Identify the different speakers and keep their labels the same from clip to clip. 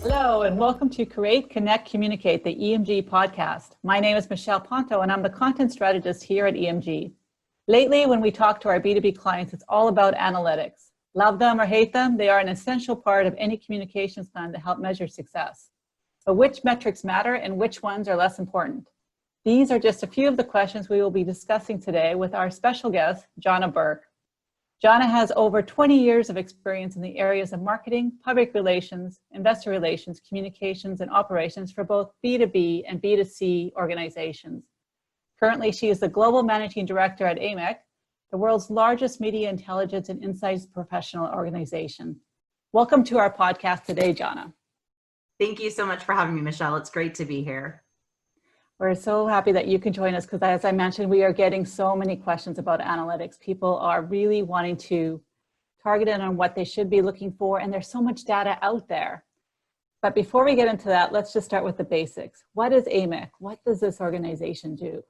Speaker 1: Hello, and welcome to Create, Connect, Communicate, the EMG podcast. My name is Michelle Ponto, and I'm the content strategist here at EMG. Lately, when we talk to our B2B clients, it's all about analytics. Love them or hate them, they are an essential part of any communications plan to help measure success. But which metrics matter and which ones are less important? These are just a few of the questions we will be discussing today with our special guest, Johna Burke. Johna has over 20 years of experience in the areas of marketing, public relations, investor relations, communications, and operations for both B2B and B2C organizations. Currently, she is the Global Managing Director at AMEC, the world's largest media intelligence and insights professional organization. Welcome to our podcast today, Johna.
Speaker 2: Thank you so much for having me, Michelle. It's great to be here.
Speaker 1: We're so happy that you can join us because, as I mentioned, we are getting so many questions about analytics. People are really wanting to target it on what they should be looking for, and there's so much data out there. But before we get into that, let's just start with the basics. What is AMEC? What does this organization do?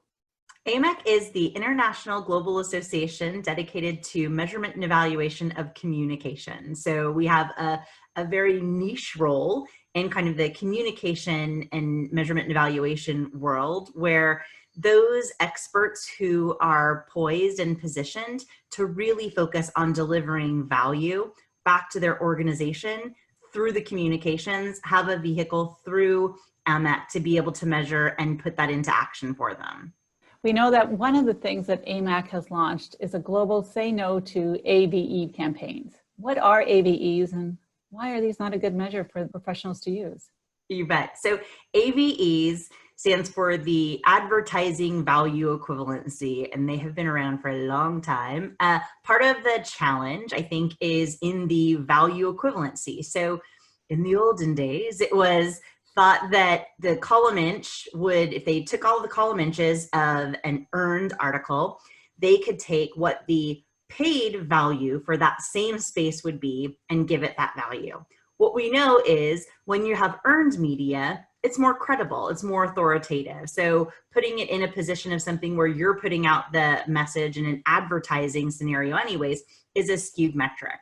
Speaker 2: AMEC is the International Global Association dedicated to measurement and evaluation of communication. So we have a very niche role in kind of the communication and measurement and evaluation world, where those experts who are poised and positioned to really focus on delivering value back to their organization through the communications have a vehicle through AMEC to be able to measure and put that into action for them.
Speaker 1: We know that one of the things that AMEC has launched is a global Say No to AVE campaigns. What are AVEs and why are these not a good measure for professionals to use?
Speaker 2: You bet. So AVEs stands for the Advertising Value Equivalency, and they have been around for a long time. Part of the challenge, I think, is in the value equivalency. So in the olden days, it was thought that the column inch would, if they took all the column inches of an earned article, they could take what the paid value for that same space would be and give it that value. What we know is when you have earned media, it's more credible, it's more authoritative. So putting it in a position of something where you're putting out the message in an advertising scenario anyways is a skewed metric.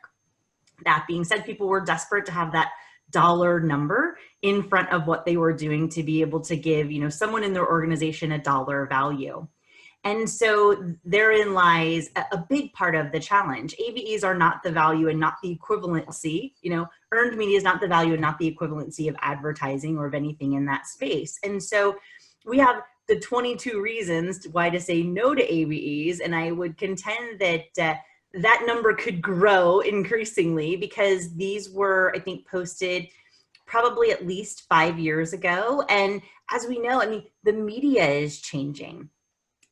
Speaker 2: That being said, people were desperate to have that dollar number in front of what they were doing to be able to give, someone in their organization a dollar value. And so therein lies a big part of the challenge. AVEs are not the value and not the equivalency. Earned media is not the value and not the equivalency of advertising or of anything in that space. And so we have the 22 reasons why to say no to AVEs. And I would contend that that number could grow increasingly because these were, I think, posted probably at least 5 years ago. And as we know, the media is changing.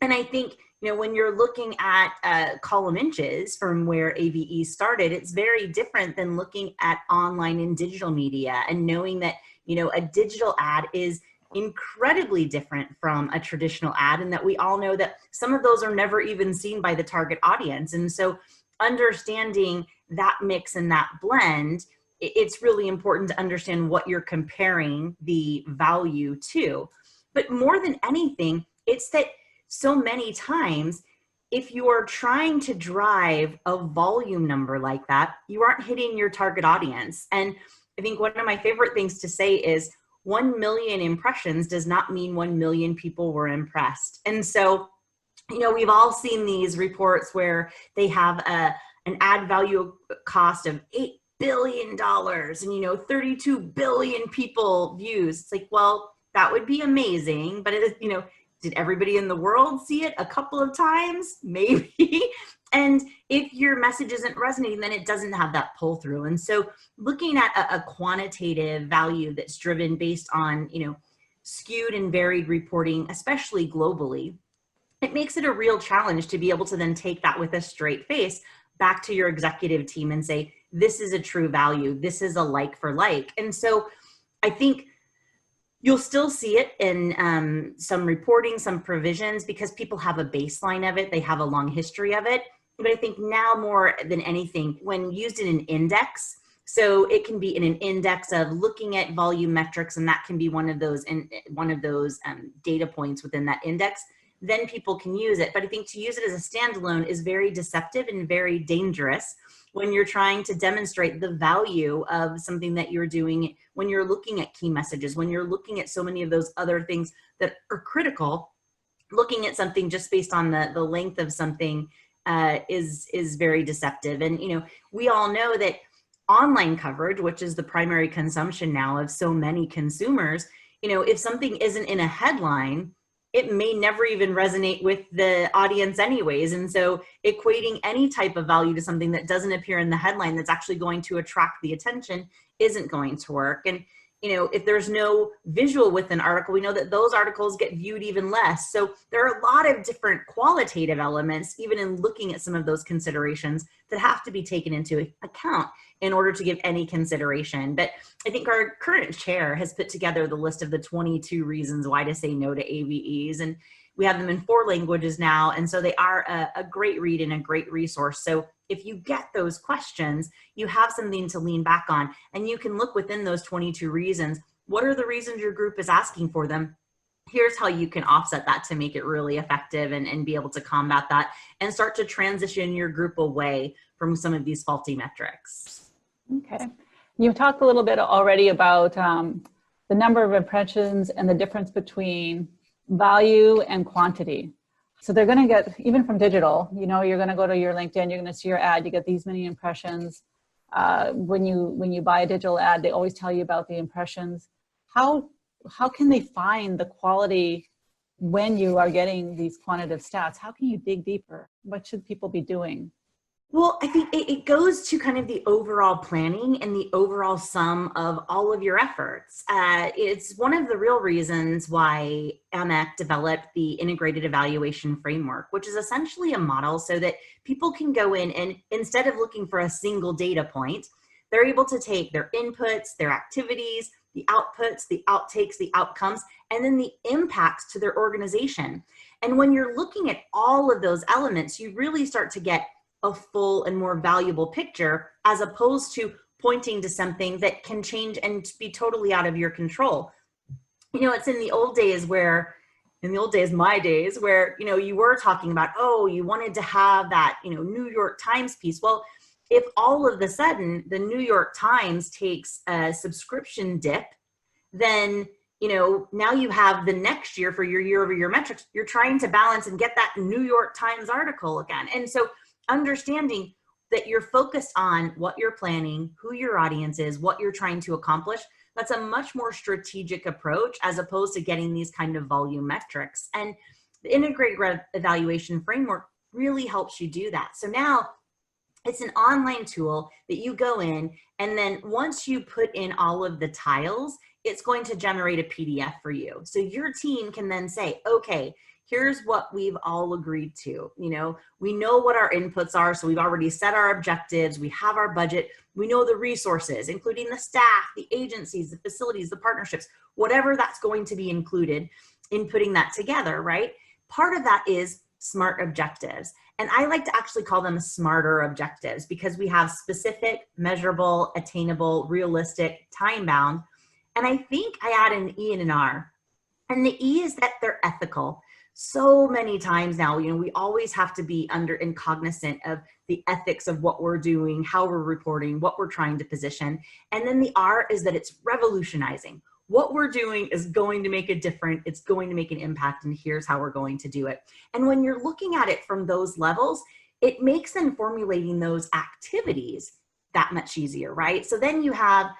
Speaker 2: And I think, when you're looking at column inches from where AVE started, it's very different than looking at online and digital media and knowing that, a digital ad is incredibly different from a traditional ad, and that we all know that some of those are never even seen by the target audience. And so understanding that mix and that blend, it's really important to understand what you're comparing the value to. But more than anything, it's that so many times, if you are trying to drive a volume number like that, you aren't hitting your target audience. And I think one of my favorite things to say is 1 million impressions does not mean 1 million people were impressed. And so, we've all seen these reports where they have an ad value cost of $8 billion and, 32 billion people views. It's like, well, that would be amazing. But did everybody in the world see it a couple of times? Maybe. And if your message isn't resonating, then it doesn't have that pull through. And so looking at a quantitative value that's driven based on, skewed and varied reporting, especially globally, it makes it a real challenge to be able to then take that with a straight face back to your executive team and say, this is a true value. This is a like for like. And so I think you'll still see it in some reporting, some provisions, because people have a baseline of it. They have a long history of it. But I think now more than anything, when used in an index, so it can be in an index of looking at volume metrics, and that can be one of those data points within that index. then people can use it. But I think to use it as a standalone is very deceptive and very dangerous when you're trying to demonstrate the value of something that you're doing, when you're looking at key messages, when you're looking at so many of those other things that are critical. Looking at something just based on the length of something is very deceptive. And, we all know that online coverage, which is the primary consumption now of so many consumers, if something isn't in a headline, it may never even resonate with the audience anyways. And so equating any type of value to something that doesn't appear in the headline that's actually going to attract the attention isn't going to work. And if there's no visual with an article, we know that those articles get viewed even less. So there are a lot of different qualitative elements, even in looking at some of those considerations, that have to be taken into account in order to give any consideration. But I think our current chair has put together the list of the 22 reasons why to say no to AVEs. And we have them in 4 languages now. And so they are a great read and a great resource. So if you get those questions, you have something to lean back on, and you can look within those 22 reasons. What are the reasons your group is asking for them? Here's how you can offset that to make it really effective and be able to combat that and start to transition your group away from some of these faulty metrics.
Speaker 1: Okay. You talked a little bit already about the number of impressions and the difference between value and quantity. So they're going to get, even from digital, you're going to go to your LinkedIn, you're going to see your ad, you get these many impressions. When you buy a digital ad, they always tell you about the impressions. How can they find the quality when you are getting these quantitative stats? How can you dig deeper? What should people be doing?
Speaker 2: Well, I think it goes to kind of the overall planning and the overall sum of all of your efforts. It's one of the real reasons why AMEC developed the integrated evaluation framework, which is essentially a model so that people can go in and instead of looking for a single data point, they're able to take their inputs, their activities, the outputs, the outtakes, the outcomes, and then the impacts to their organization. And when you're looking at all of those elements, you really start to get a full and more valuable picture, as opposed to pointing to something that can change and be totally out of your control. It's in the old days my days, where, you were talking about, you wanted to have that, New York Times piece. Well, if all of a sudden the New York Times takes a subscription dip, then, now you have the next year for your year-over-year metrics, you're trying to balance and get that New York Times article again. And so understanding that you're focused on what you're planning, who your audience is, what you're trying to accomplish, that's a much more strategic approach as opposed to getting these kind of volume metrics. And the integrated evaluation framework really helps you do that. So now it's an online tool that you go in, and then once you put in all of the tiles, it's going to generate a PDF for you. So your team can then say, okay, here's what we've all agreed to. We know what our inputs are, so we've already set our objectives, we have our budget, we know the resources, including the staff, the agencies, the facilities, the partnerships, whatever that's going to be included in putting that together, right? Part of that is SMART objectives. And I like to actually call them smarter objectives because we have specific, measurable, attainable, realistic, time-bound. And I think I add an E and an R. And the E is that they're ethical. So many times now, we always have to be under and cognizant of the ethics of what we're doing, how we're reporting, what we're trying to position. And then the R is that it's revolutionizing. What we're doing is going to make a difference. It's going to make an impact, and here's how we're going to do it. And when you're looking at it from those levels, it makes then formulating those activities that much easier, right? So then you have,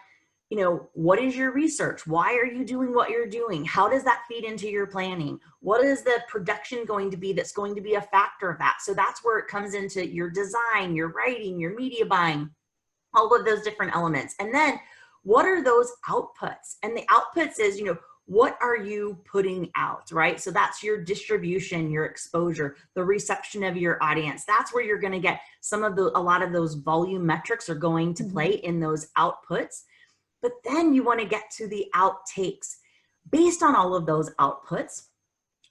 Speaker 2: what is your research? Why are you doing what you're doing? How does that feed into your planning? What is the production going to be that's going to be a factor of that? So that's where it comes into your design, your writing, your media buying, all of those different elements. And then what are those outputs? And the outputs is, what are you putting out, right? So that's your distribution, your exposure, the reception of your audience. That's where you're going to get a lot of those volume metrics are going to play in those outputs. But then you want to get to the outtakes. Based on all of those outputs,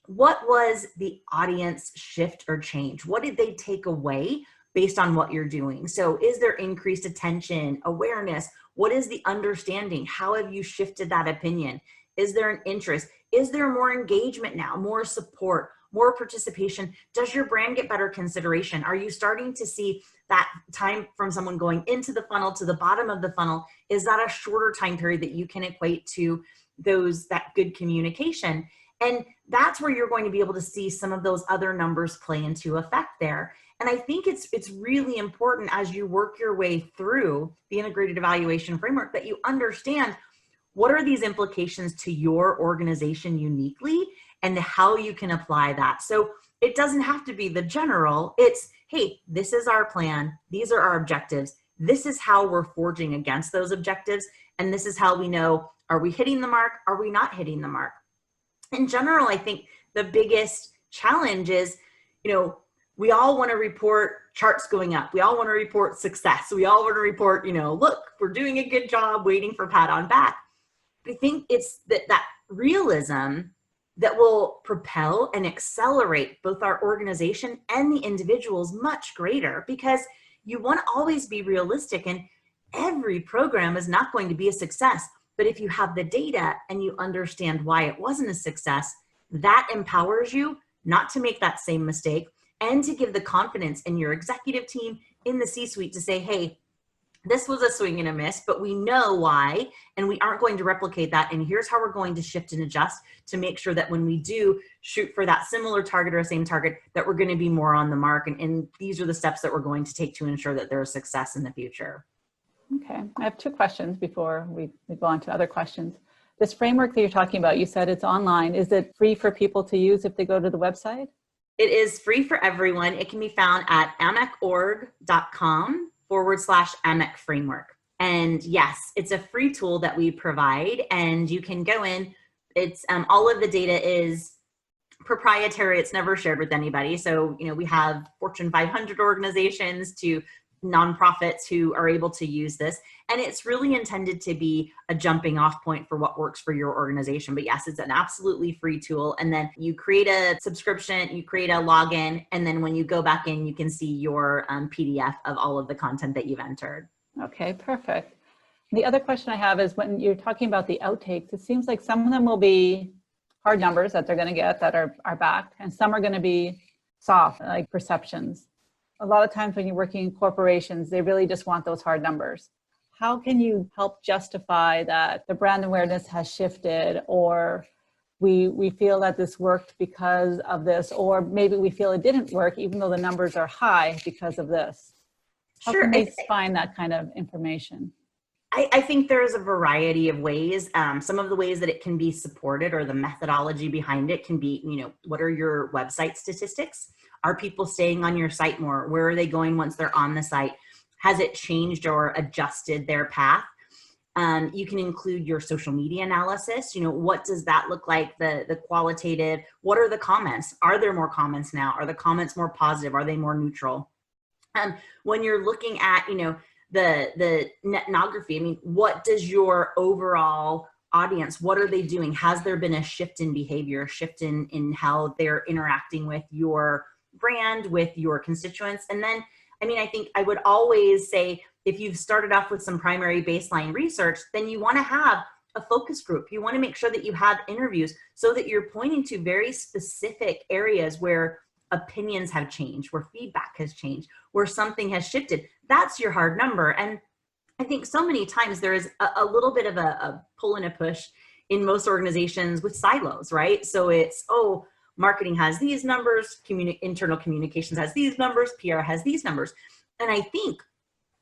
Speaker 2: what was the audience shift or change? What did they take away based on what you're doing? So is there increased attention, awareness? What is the understanding? How have you shifted that opinion? Is there an interest? Is there more engagement now, more support, more participation? Does your brand get better consideration? Are you starting to see that time from someone going into the funnel to the bottom of the funnel? Is that a shorter time period that you can equate to that good communication? And that's where you're going to be able to see some of those other numbers play into effect there. And I think it's really important as you work your way through the integrated evaluation framework that you understand what are these implications to your organization uniquely and how you can apply that. So it doesn't have to be the general. It's, hey, this is our plan. These are our objectives. This is how we're forging against those objectives. And this is how we know, are we hitting the mark? Are we not hitting the mark? In general, I think the biggest challenge is, we all want to report charts going up. We all want to report success. We all want to report, look, we're doing a good job, waiting for pat on back. But I think it's that realism that will propel and accelerate both our organization and the individuals much greater, because you want to always be realistic, and every program is not going to be a success. But if you have the data and you understand why it wasn't a success, that empowers you not to make that same mistake, and to give the confidence in your executive team, in the C-suite, to say, hey, this was a swing and a miss, but we know why, and we aren't going to replicate that. And here's how we're going to shift and adjust to make sure that when we do shoot for that similar target or same target, that we're going to be more on the mark. And these are the steps that we're going to take to ensure that there's success in the future.
Speaker 1: Okay, I have two questions before we go on to other questions. This framework that you're talking about, you said it's online. Is it free for people to use if they go to the website?
Speaker 2: It is free for everyone. It can be found at amecorg.com/AMEC framework. And yes, it's a free tool that we provide, and you can go in. It's all of the data is proprietary. It's never shared with anybody. So, we have Fortune 500 organizations to nonprofits who are able to use this. And it's really intended to be a jumping off point for what works for your organization. But yes, it's an absolutely free tool. And then you create a subscription, you create a login, and then when you go back in, you can see your PDF of all of the content that you've entered.
Speaker 1: Okay, perfect. The other question I have is, when you're talking about the outtakes, it seems like some of them will be hard numbers that they're going to get that are backed, and some are going to be soft, like perceptions. A lot of times when you're working in corporations, they really just want those hard numbers. How can you help justify that the brand awareness has shifted, or we feel that this worked because of this, or maybe we feel it didn't work even though the numbers are high because of this? How can they find that kind of information?
Speaker 2: I think there's a variety of ways. Some of the ways that it can be supported, or the methodology behind it, can be, what are your website statistics? Are people staying on your site more? Where are they going once they're on the site? Has it changed or adjusted their path? You can include your social media analysis. What does that look like? The qualitative, what are the comments? Are there more comments now? Are the comments more positive? Are they more neutral? When you're looking at, the netnography, what does your overall audience, what are they doing? Has there been a shift in behavior, a shift in how they're interacting with your brand, with your constituents? And then, I think I would always say, if you've started off with some primary baseline research, then you want to have a focus group. You want to make sure that you have interviews so that you're pointing to very specific areas where opinions have changed, where feedback has changed, where something has shifted. That's your hard number. And I think so many times there is a little bit of a pull and a push in most organizations with silos, right? So it's, marketing has these numbers, internal communications has these numbers, PR has these numbers. And I think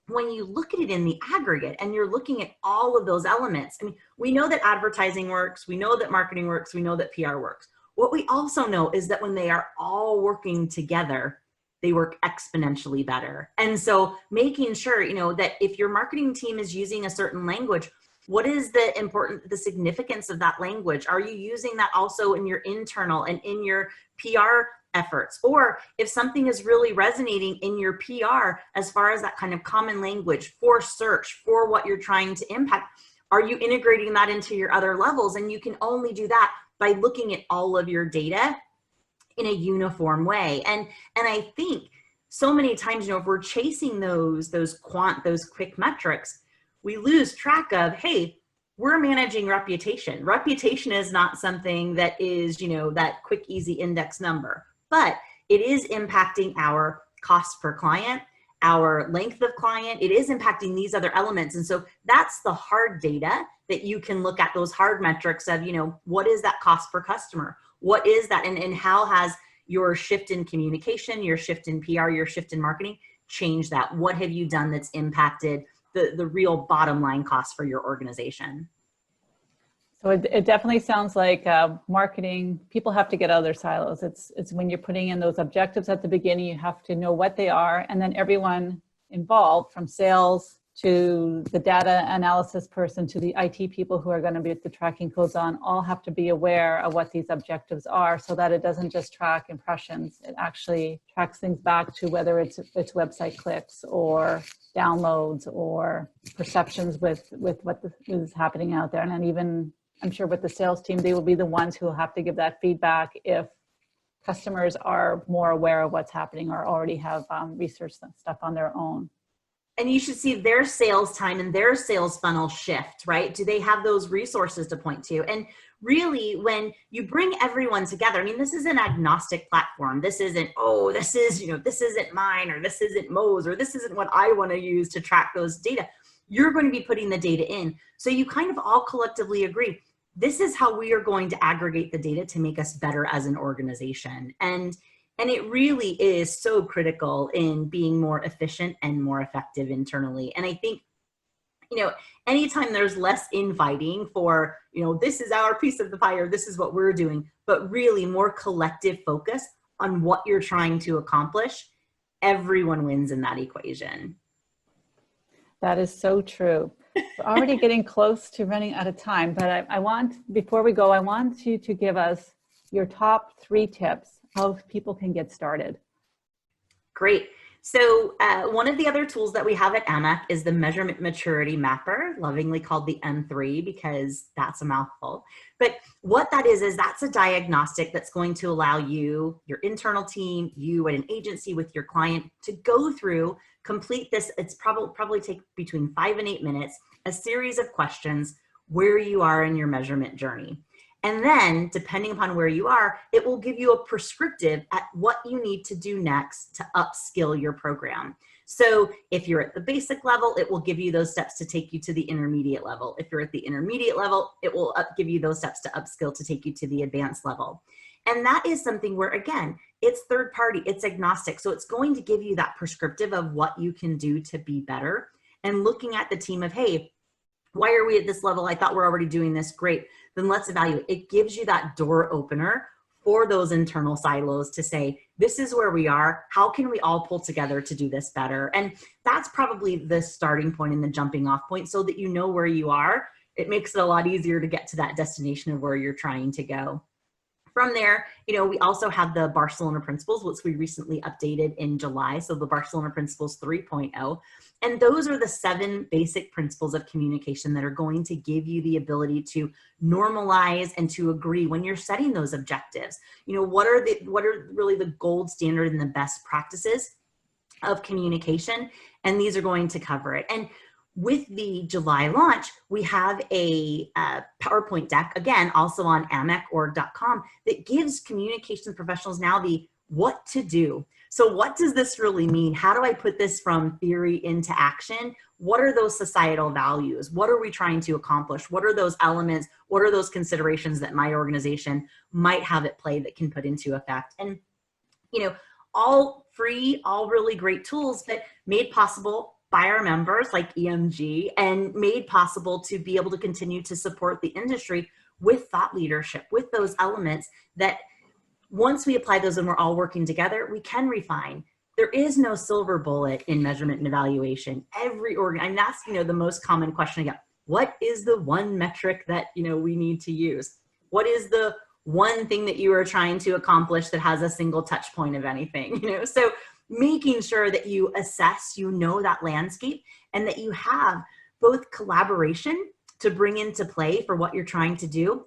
Speaker 2: when you look at it in the aggregate and you're looking at all of those elements, we know that advertising works, we know that marketing works, we know that PR works. What we also know is that when they are all working together, they work exponentially better. And so making sure, that if your marketing team is using a certain language, what is the significance of that language? Are you using that also in your internal and in your PR efforts? Or if something is really resonating in your PR as far as that kind of common language for search, for what you're trying to impact, are you integrating that into your other levels? And you can only do that by looking at all of your data in a uniform way. And I think so many times, if we're chasing those quick metrics, we lose track of, hey, we're managing reputation. Reputation is not something that is, that quick, easy index number, but it is impacting our cost per client, our length of client. It is impacting these other elements. And so that's the hard data that you can look at, those hard metrics of, what is that cost per customer? What is that? And how has your shift in communication, your shift in PR, your shift in marketing changed that? What have you done that's impacted the real bottom line cost for your organization?
Speaker 1: So it definitely sounds like marketing, people have to get out of their silos. It's when you're putting in those objectives at the beginning, you have to know what they are, and then everyone involved, from sales to the data analysis person to the IT people who are going to be the tracking codes on, all have to be aware of what these objectives are, so that it doesn't just track impressions. It actually tracks things back to whether it's website clicks or downloads or perceptions with what is happening out there. And then even, I'm sure with the sales team, they will be the ones who will have to give that feedback if customers are more aware of what's happening or already have researched stuff on their own.
Speaker 2: And you should see their sales time and their sales funnel shift, right? Do they have those resources to point to? And really, when you bring everyone together, I mean, this is an agnostic platform. This isn't, this isn't mine, or this isn't Mo's, or this isn't what I want to use to track those data. You're going to be putting the data in. So you kind of all collectively agree, this is how we are going to aggregate the data to make us better as an organization. And it really is so critical in being more efficient and more effective internally. And I think, anytime there's less infighting for, this is our piece of the pie, or this is what we're doing, but really more collective focus on what you're trying to accomplish, everyone wins in that equation.
Speaker 1: That is so true. We're already getting close to running out of time, but before we go, I want you to give us your top 3 tips how people can get started.
Speaker 2: Great. So one of the other tools that we have at AMEC is the Measurement Maturity Mapper, lovingly called the M3 because that's a mouthful. But what that is that's a diagnostic that's going to allow you, your internal team, you at an agency with your client to go through, complete this. It's probably take between 5 and 8 minutes, a series of questions where you are in your measurement journey. And then, depending upon where you are, it will give you a prescriptive at what you need to do next to upskill your program. So if you're at the basic level, it will give you those steps to take you to the intermediate level. If you're at the intermediate level, it will give you those steps to upskill to take you to the advanced level. And that is something where, again, it's third party, it's agnostic. So it's going to give you that prescriptive of what you can do to be better. And looking at the team of, hey, why are we at this level? I thought we're already doing this. Great. Then let's evaluate. It gives you that door opener for those internal silos to say, this is where we are. How can we all pull together to do this better? And that's probably the starting point and the jumping off point, so that you know where you are. It makes it a lot easier to get to that destination of where you're trying to go. From there, we also have the Barcelona Principles, which we recently updated in July. So the Barcelona Principles 3.0. And those are the 7 basic principles of communication that are going to give you the ability to normalize and to agree when you're setting those objectives. What are really the gold standard and the best practices of communication? And these are going to cover it. And with the July launch, we have a PowerPoint deck, again, also on amecorg.com, that gives communications professionals now the what to do. So what does this really mean? How do I put this from theory into action? What are those societal values? What are we trying to accomplish? What are those elements? What are those considerations that my organization might have at play that can put into effect? And, all free, all really great tools, but made possible by our members like EMG, and made possible to be able to continue to support the industry with thought leadership, with those elements that once we apply those and we're all working together, we can refine. There is no silver bullet in measurement and evaluation. And that's, the most common question I get. What is the one metric that, we need to use? What is the one thing that you are trying to accomplish that has a single touch point of anything? So making sure that you assess, that landscape, and that you have both collaboration to bring into play for what you're trying to do,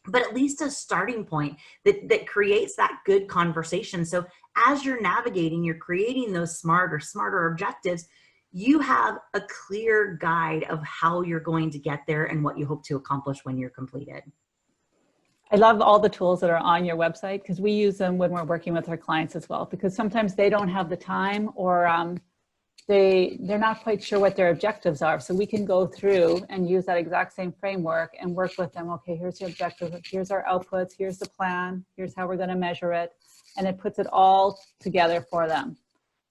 Speaker 2: but at least a starting point that creates that good conversation. So as you're navigating, you're creating those smarter objectives, you have a clear guide of how you're going to get there and what you hope to accomplish when you're completed.
Speaker 1: I love all the tools that are on your website because we use them when we're working with our clients as well, because sometimes they don't have the time or they're not quite sure what their objectives are. So we can go through and use that exact same framework and work with them. Okay, here's the objective. Here's our outputs. Here's the plan. Here's how we're going to measure it. And it puts it all together for them.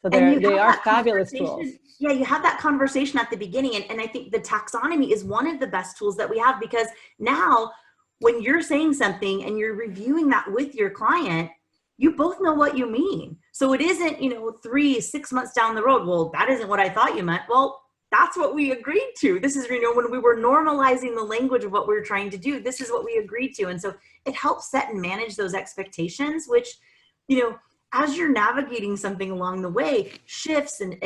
Speaker 1: So they are fabulous tools.
Speaker 2: Yeah, you have that conversation at the beginning. And I think the taxonomy is one of the best tools that we have, because now when you're saying something and you're reviewing that with your client, you both know what you mean. So it isn't, 3-6 months down the road, well, that isn't what I thought you meant. Well, that's what we agreed to. This is, when we were normalizing the language of what we were trying to do, this is what we agreed to. And so it helps set and manage those expectations, which, as you're navigating something along the way, shifts and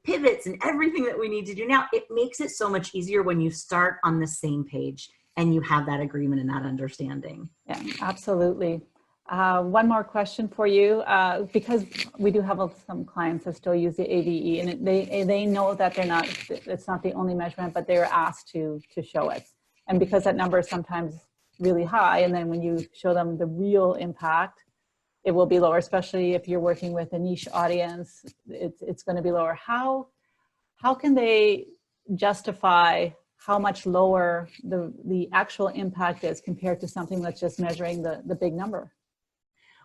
Speaker 2: pivots and everything that we need to do now, it makes it so much easier when you start on the same page and you have that agreement and that understanding.
Speaker 1: Yeah, absolutely. One more question for you, because we do have some clients that still use the AVE, and they know that it's not the only measurement, but they're asked to show it. And because that number is sometimes really high, and then when you show them the real impact, it will be lower, especially if you're working with a niche audience, it's going to be lower. How can they justify how much lower the actual impact is compared to something that's just measuring the big number?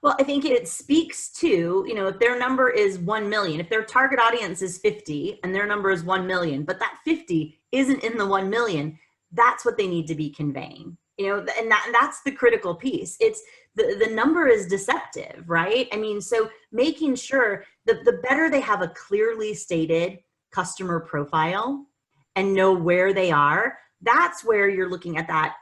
Speaker 2: Well, I think it speaks to, if their number is 1 million, if their target audience is 50 and their number is 1 million, but that 50 isn't in the 1 million, that's what they need to be conveying, and that's the critical piece. It's the number is deceptive, right? So making sure that the better they have a clearly stated customer profile and know where they are, that's where you're looking at that,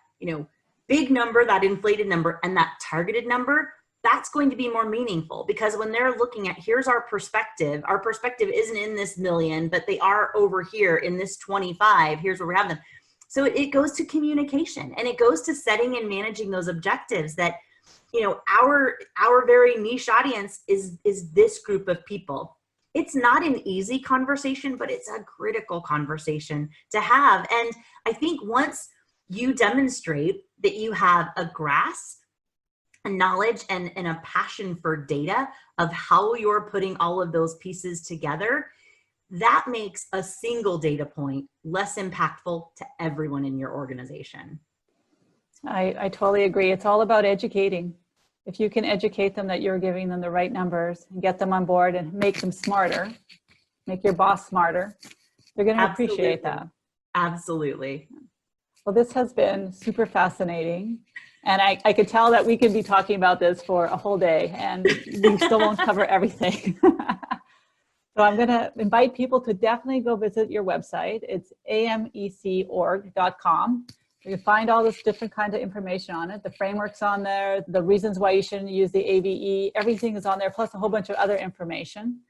Speaker 2: big number, that inflated number, and that targeted number. That's going to be more meaningful, because when they're looking at, here's our perspective isn't in this million, but they are over here in this 25, here's where we have them. So it goes to communication, and it goes to setting and managing those objectives that, our very niche audience is this group of people. It's not an easy conversation, but it's a critical conversation to have. And I think once you demonstrate that you have a grasp, a knowledge, and a passion for data of how you're putting all of those pieces together, that makes a single data point less impactful to everyone in your organization.
Speaker 1: I totally agree. It's all about educating. If you can educate them that you're giving them the right numbers and get them on board and make them smarter, make your boss smarter, they're going to appreciate that.
Speaker 2: Absolutely.
Speaker 1: Well, this has been super fascinating. And I could tell that we could be talking about this for a whole day and we still won't cover everything. So I'm going to invite people to definitely go visit your website. It's amecorg.com. You can find all this different kinds of information on it. The framework's on there, the reasons why you shouldn't use the AVE, everything is on there, plus a whole bunch of other information.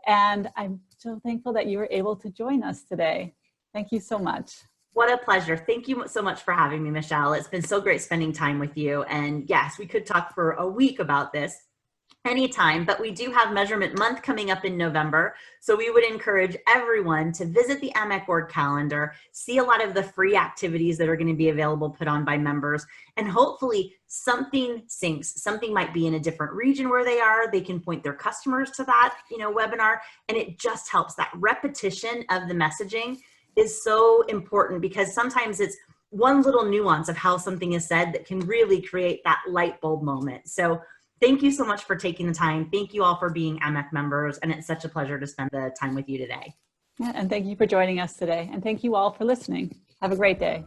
Speaker 1: And I'm so thankful that you were able to join us today. Thank you so much.
Speaker 2: What a pleasure. Thank you so much for having me, Michelle. It's been so great spending time with you. And yes, we could talk for a week about this anytime, but we do have Measurement Month coming up in November. So we would encourage everyone to visit the AMEC org calendar, see a lot of the free activities that are going to be available put on by members, and hopefully something syncs. Something might be in a different region where they are. They can point their customers to that, webinar, and it just helps. That repetition of the messaging is so important, because sometimes it's one little nuance of how something is said that can really create that light bulb moment. So thank you so much for taking the time. Thank you all for being AMEC members, and it's such a pleasure to spend the time with you today.
Speaker 1: Yeah, and thank you for joining us today. And thank you all for listening. Have a great day.